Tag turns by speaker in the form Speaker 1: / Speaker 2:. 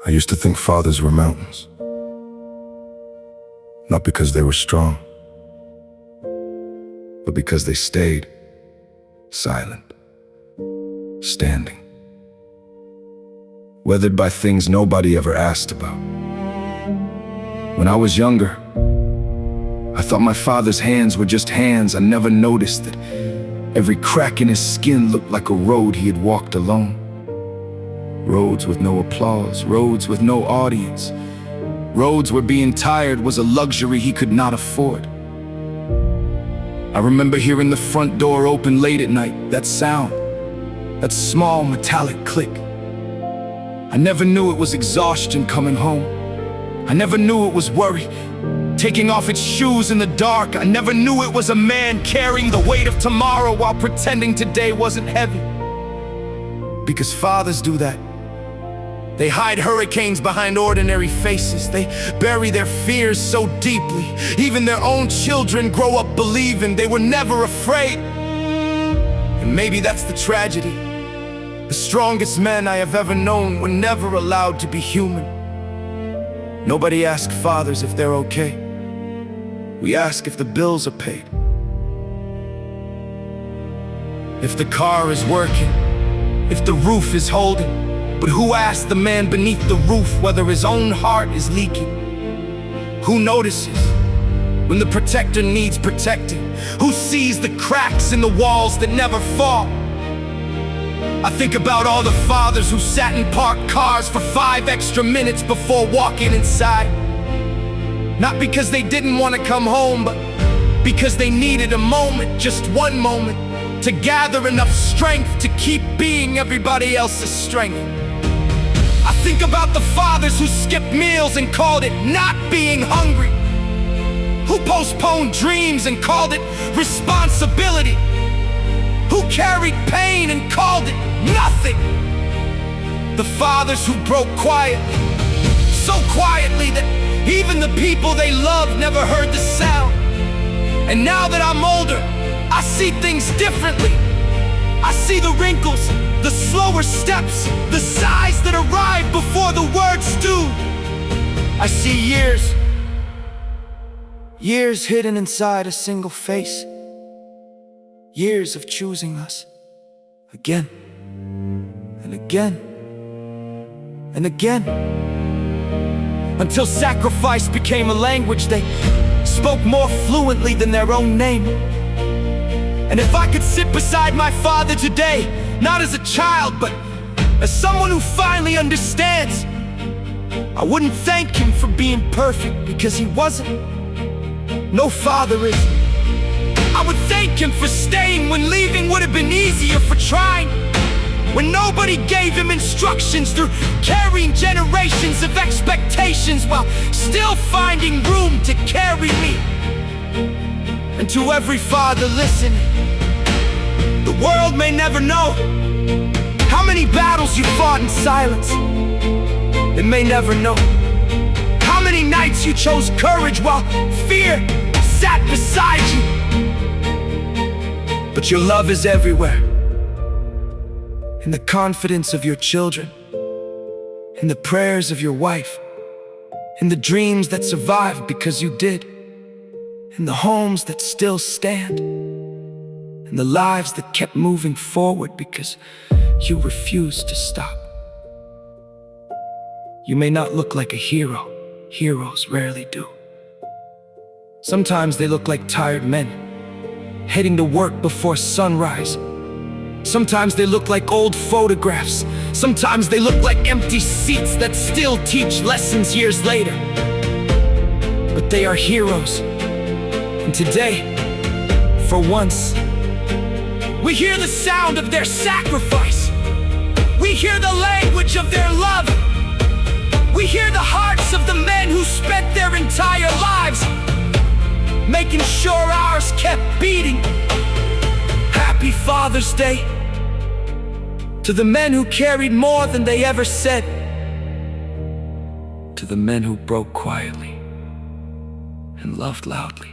Speaker 1: I used to think fathers were mountains, not because they were strong, but because they stayed silent, standing, weathered by things nobody ever asked about. When I was younger, I thought my father's hands were just hands. I never noticed that every crack in his skin looked like a road he had walked alone. Roads with no applause, roads with no audience, roads where being tired was a luxury he could not afford. I remember hearing the front door open late at night, that sound, that small metallic click. I never knew it was exhaustion coming home. I never knew it was worry, taking off its shoes in the dark. I never knew it was a man carrying the weight of tomorrow while pretending today wasn't heavy. Because fathers do that. They hide hurricanes behind ordinary faces. They bury their fears so deeply. Even their own children grow up believing they were never afraid. And maybe that's the tragedy. The strongest men I have ever known were never allowed to be human. Nobody asks fathers if they're okay. We ask if the bills are paid, if the car is working, if the roof is holding. But who asks the man beneath the roof whether his own heart is leaking? Who notices when the protector needs protecting? Who sees the cracks in the walls that never fall? I think about all the fathers who sat in parked cars for 5 extra minutes before walking inside. Not because they didn't want to come home, but because they needed a moment, just one moment, to gather enough strength to keep being everybody else's strength. I think about the fathers who skipped meals and called it not being hungry, who postponed dreams and called it responsibility, who carried pain and called it nothing. The fathers who broke quietly, so quietly that even the people they loved never heard the sound. And now that I'm older, I see things differently. I see the wrinkles, the slower steps, the sighs that arrive before the words do. I see years hidden inside a single face. Years of choosing us again and again and again, until sacrifice became a language they spoke more fluently than their own name. And if I could sit beside my father today, not as a child, but as someone who finally understands, I wouldn't thank him for being perfect, because he wasn't. No father is. I would thank him for staying when leaving would have been easier, for trying when nobody gave him instructions, through carrying generations of expectations while still finding room to carry me. And to every father listening, the world may never know how many battles you fought in silence. It may never know how many nights you chose courage while fear sat beside you. But your love is everywhere, in the confidence of your children, in the prayers of your wife, in the dreams that survived because you did, in the homes that still stand, in the lives that kept moving forward because you refused to stop. You may not look like a hero. Heroes rarely do. Sometimes they look like tired men, heading to work before sunrise. Sometimes they look like old photographs. Sometimes they look like empty seats that still teach lessons years later. But they are heroes. And today, for once, we hear the sound of their sacrifice. We hear the language of their love. We hear the hearts of the men who spent their entire lives making sure ours kept beating. Happy Father's Day to the men who carried more than they ever said, to the men who broke quietly and loved loudly.